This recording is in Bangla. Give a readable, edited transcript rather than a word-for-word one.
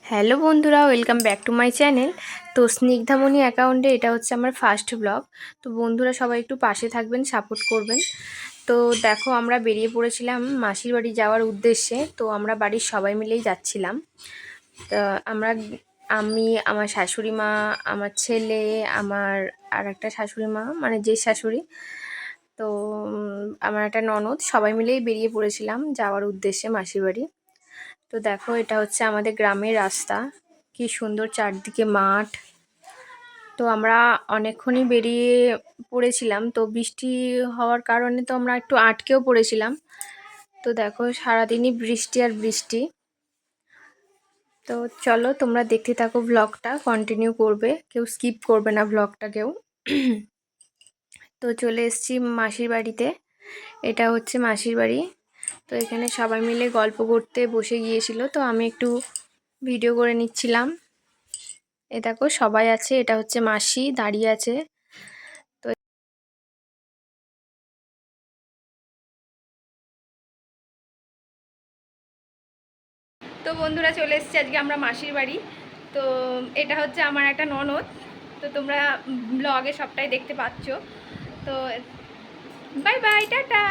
হ্যালো বন্ধুরা, welcome back to my channel. তো স্নিগ্ধামণি অ্যাকাউন্টে এটা হচ্ছে আমার ফার্স্ট ব্লগ। তো বন্ধুরা সবাই একটু পাশে থাকবেন, সাপোর্ট করবেন। তো দেখো, আমরা বেরিয়ে পড়েছিলাম মাসির বাড়ি যাওয়ার উদ্দেশ্যে। তো আমরা বাড়ির সবাই মিলেই যাচ্ছিলাম। তা আমি, আমার শাশুড়ি মা, আমার ছেলে, আমার আর একটা শাশুড়ি মা, মানে যে শাশুড়ি, তো আমার একটা ননদ, সবাই মিলেই বেরিয়ে পড়েছিলাম যাওয়ার উদ্দেশ্যে মাসির বাড়ি। তো দেখো, এটা হচ্ছে আমাদের গ্রামের রাস্তা। কি সুন্দর চারদিকে মাঠ। তো আমরা অনেকক্ষণই বেরিয়ে পড়েছিলাম, তো বৃষ্টি হওয়ার কারণে তো আমরা একটু আটকেও পড়েছিলাম। তো দেখো, সারাদিনই বৃষ্টি আর বৃষ্টি। তো চলো, তোমরা দেখতে থাকো, ব্লগটা কন্টিনিউ করবে, কেউ স্কিপ করবে না ব্লগটা কেউ। তো চলে এসেছি মাসির বাড়িতে। এটা হচ্ছে মাসির বাড়ি। তো এখানে সবাই মিলে গল্প করতে বসে গিয়েছিল, তো আমি একটু ভিডিও করে নিচ্ছিলাম। এ দেখো, সবাই আছে, এটা হচ্ছে মাসি দাঁড়িয়ে আছে। তো তো বন্ধুরা, চলে এসেছি আজকে আমরা মাসির বাড়ি। তো এটা হচ্ছে আমার একটা ননদ। তো তোমরা ব্লগে সবটাই দেখতে পাচ্ছ। তো বাই বাই, টাটা।